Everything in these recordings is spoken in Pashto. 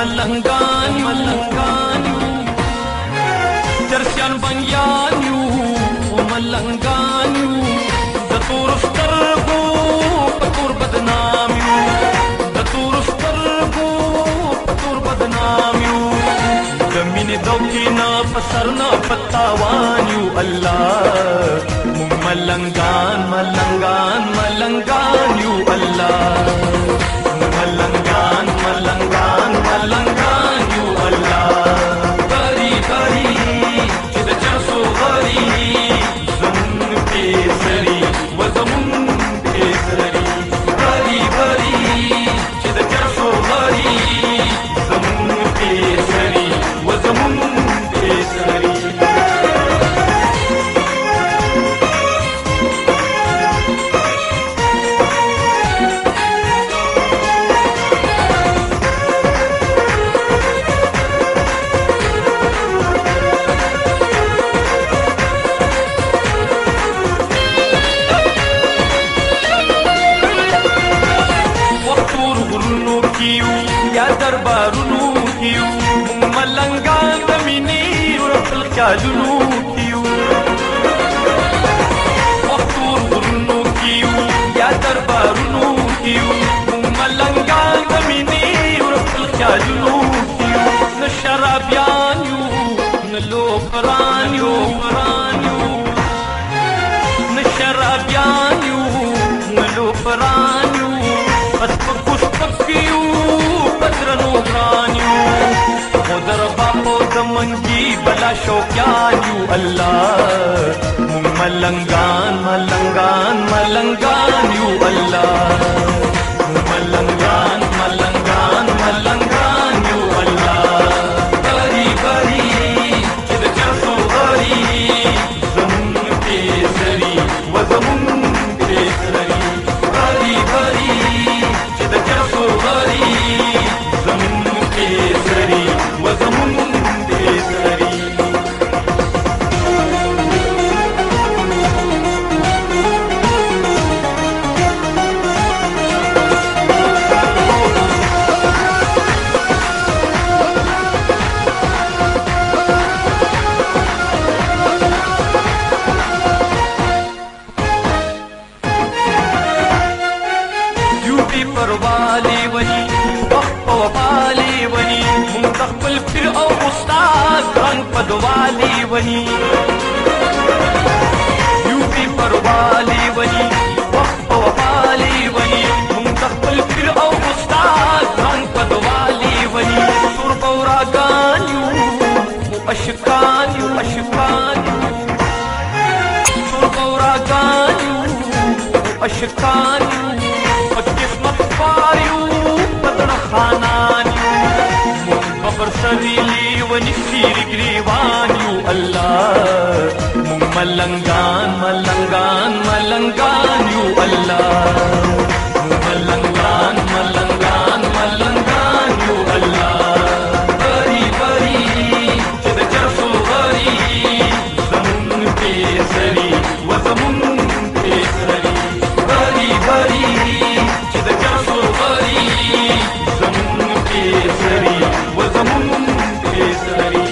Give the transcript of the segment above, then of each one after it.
ملنگان چرسیان بنیان یو ملنگان یو د تور سترګو په تور بدنام یو د تور سترګو په تور بدنام یو د مینې دوکینا په سر نه پتاوان یو الله مونږ ملنگان ملنگان ملنگان یو الله ملنگان ملنگان ملنگان یو الله بری بری چې د چرسو غری زمون کیسری و زمون کیسری بری بری چې د چرسو غری زمون کیسری و زمون کیسری یا دربارونو کیو ملنگان د مینې ورپل خیالونو کیو وختور غرونو کیو یا دربارونو کیو ملنگان د مینې ورپل خیالونو کیو نه شرابیان یو نه لوفران یو نه شرابیان یو نه لوفران یو بس پکوش پکیو بدرنو برانیو خودر باپو دمنگی بلا شوکیانیو اللہ ملنگان ملنگان ملنگانیو اللہ ملنگان ملنگان ملنگانیو اللہ بری بری چد چرسو غری زمون کیسری و زمون کیسری بری بری چد چرسو غری زمون کیسری و زمون کیسری یوپی پر والی ونی وقت والی ونی منتقبل پھر او استاد رنگ پدوالی ونی یوپی پر والی ونی وقت والی ونی منتقبل پھر او استاد رنگ پدوالی ونی تور بوراگان یو اشکان یو تور بوراگان یو اشکان یو قسمت پاریو بدر خانانیو ببر سریلی ونسیر گریوانیو اللہ ملنگان ملنگان ملنگانیو اللہ ملنگان ملنگان ملنگانیو اللہ بری بری چد چرسو غری زمون کیسری و زمون کیسری بری بری چد چرسو غری زمون کیسری و زمون کیسری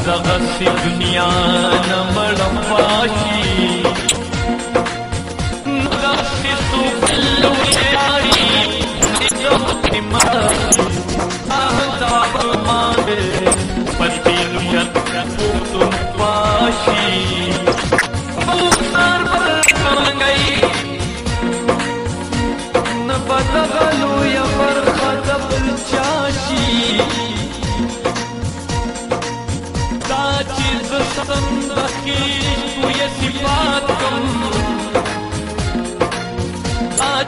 दगसी दुनिया न मड़पाशी नगसी सुखल्लु यारी जोतिमा आहताब मांगे पति नुयत तुम पाशी बुसार पर गई न बदगलू या पर खतब चाशी चीज संदकी ये सिफात कम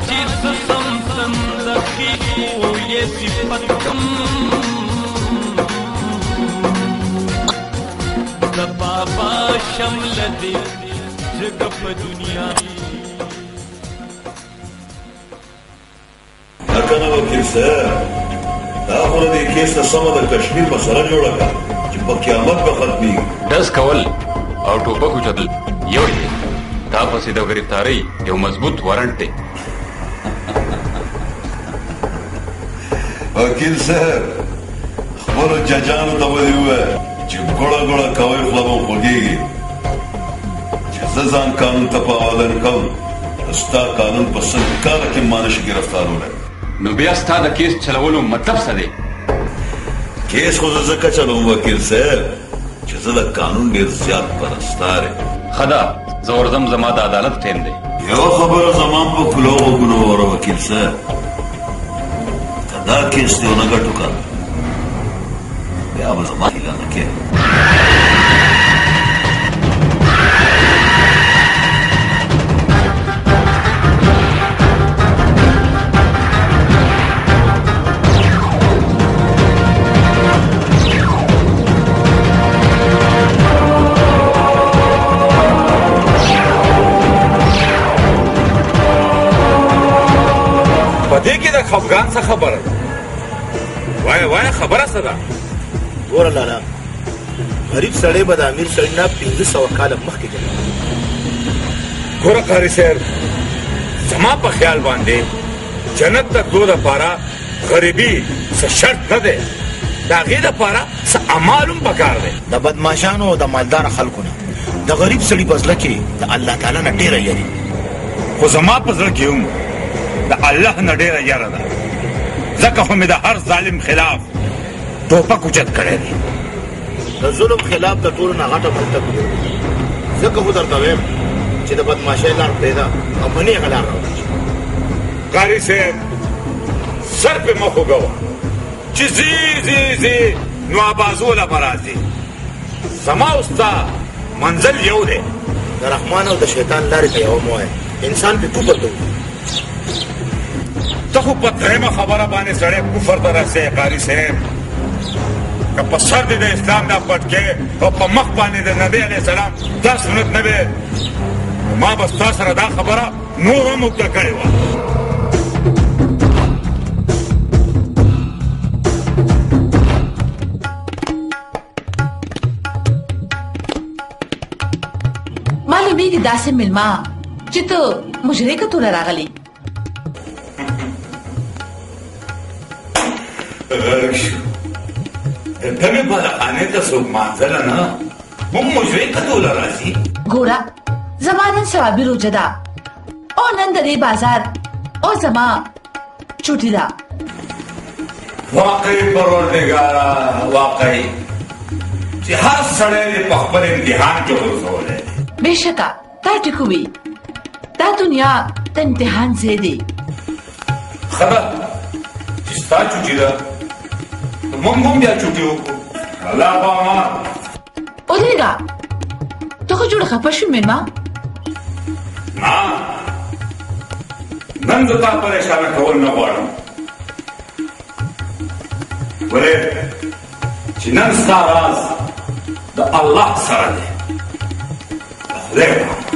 चीज संदकी ये सिफत कम बाबा शमल दे जगप दुनिया لكن وكيل داخل دي كيس الصمد الكشمير مسألة جوړه چې په قیامت به ختمي داس کول او ټوپک وچتل یو دی دا پسې د گرفتاری یو مضبوط وارنټ دی وکیل صاحب خپلو ججانو ته ولې ووایه چې ګوړه ګوړه کوئ خوله به خوږېږي چې زه ځان قانون ته په حواله نه کوم ستا قانون په سل کاله کې ما نشي ګرفتارولی نو بیا ستا د کیس چلولو مطلب څه دی کیس خو زه ځکه چلوم وکیل صاحب چې زه د قانون ډېر زیات پرستار یم ښه ده زه ورځم زما د عدالت ټیم دی یوه خبره زما په کلو غوږونو واوره وکیل صاحب که دا کیس دې ونه ګټو که بیا به زما هیله نه کوې خفګان څه خبره ده وایه خبره څه ده ګوره لالا غریب سړی به د امیر سړي نه 500 کاله مخکې جنګ ګوره قاري صاحب زما په خیال باندې جنت ته تلو دپاره غریبي څه شرط نه دی د هغې دپاره څه اعمال هم پکار دی د بدماشانو او د مالداره خلکو نه د غریب سړي په زړه کې د الله تعالی نه ډېره یري خو زما په زړه کې هم د الله نه ډېره یره ده ځکه خو مې د هر ظالم خلاف ټوپک اوچت کړی دی د ظلم خلاف د ټولو نه غټه ملتک ځکه خو درته وایم چې د بدماشۍ لار پرېږده او په نیغه لار راوړه قاري صاحب سر پې مه خوږوه چې ځي نو ابازوله به راځي زما او ستا منزل یو دی د رحمان او د شیطان لارې ته یوه مه وایه انسان پې کفر ته ته خو په درېیمه خبره باندې سړی کفر ته رسې قاري صاحب که په سر دې د اسلام دا پټکې او په مخ باندې د نبي علیه السلام دا سنت نه وی ما به ستا سره دا خبره نور هم اوږده کړې وه معلومیږي داسې مېلمه چې ته مجرې کتوله راغلی غرق شو ته مې بالخانې ته څوک مانځله نه موږ مجرې کتوله راځي ګوره زما نن سوابي روژه ده او نن د دې بازار او زما چوټي ده واقعي پروردګاره واقعي چې هر سړی دې په خپل امتحان کې غورځولی دی بېشکه دا ټیک وي دا دنیا د امتحان ځای دی ښه ده چې ستا چوټي ده نو موږ هم بیا چوټي وکړو الله په امان ودرېږه ته خو جوړه خفه شوې مېلمه نه نن زه تا پریشانه کول نه غواړم ولې چې نن ستا راز د الله سره دی خدای په امان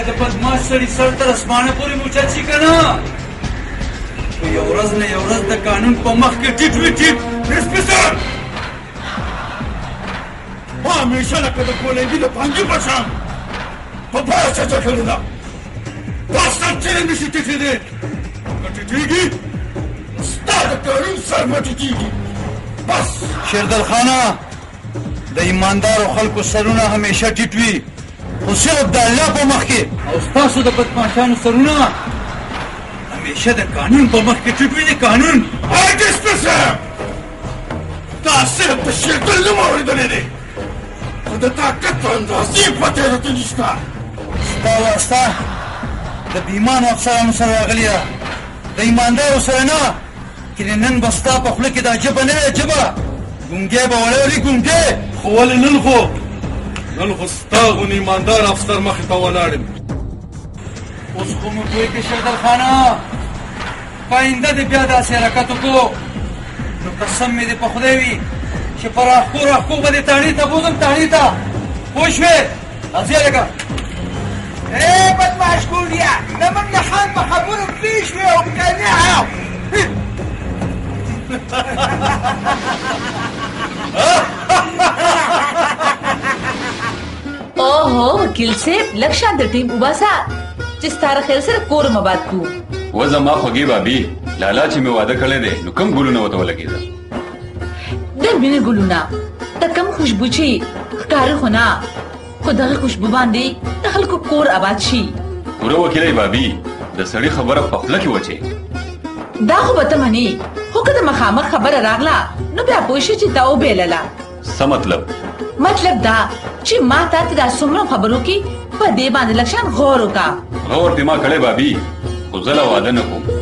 لکه د بدماش سړي سر تر اسمانه پورې موچچي که نه خو یو ورځ نه یو ورځ د قانون په مخ کې ټیټ وي ټیټ انسپکټر ما همیشه لکه د کولنګي د پانګې په شان په پاره چچه کړې ده دا سر چیرې نشي ټیټېدی که ټیټېږي ستا د قانون سر مه ټیټېږي بس شیردل خانه د ایماندارو خلکو سرونه همیشه ټیټ وي خو صرف د الله په مخ کې او ستاسو د بدماشانو سرونه همیشه د قانون په مخ کې ټیټ وي د قانون انسپکټر دا صرف د شیردل نه مو اورېدلی دی خو د طاقت په اندازې پته راته نشته ستا واسطه د بیمانو افسرانو سره راغلې ده د ایماندارو سره نه چې نن به ستا په خوله کې دا ژبه نه ده ژبه ګونګی به ولاړ وي ګونګی خو ولې نن خو ستا غوندې ایماندار افسر مخې ته ولاړ یم اوس خو مو پوه کې شیردل خانه که آینده دې بیا داسې حرکت وکړو نو قسم مې دې په خدای وي چې په راښکو به دې تاڼي ته بوځم تاڼي ته پوه شوې راځې هلکه بدمعش ګوډیا زموږ د خان په خبرو پوه شوې او مقنعه اوهو وکیل صاحب لږ شانته ټیم وباسه چې ستاره خیر سره کور مباد کو و زما خوږې بابي لالا چې مې واده کړی دی نو کوم ګلونه ورته ولګېدل د مینې ګلونه د کم خوشبو چې ښکاره خو نه خو دغه خوشبو باندې د خلکو کور آباد شي پوره وکیلی بابي د سړي خبره په خوله کې وچې دا خو به ته منې خو که د مخامخ خبره راغله نو بیا پوه شي چې دا وبیلله څه مطلب دا چې ما تا ته دا څومره خبرو کې په دې باندې لږ شان غور وکړه غور دې ما کړی بابي خو زه لا واده نه کوم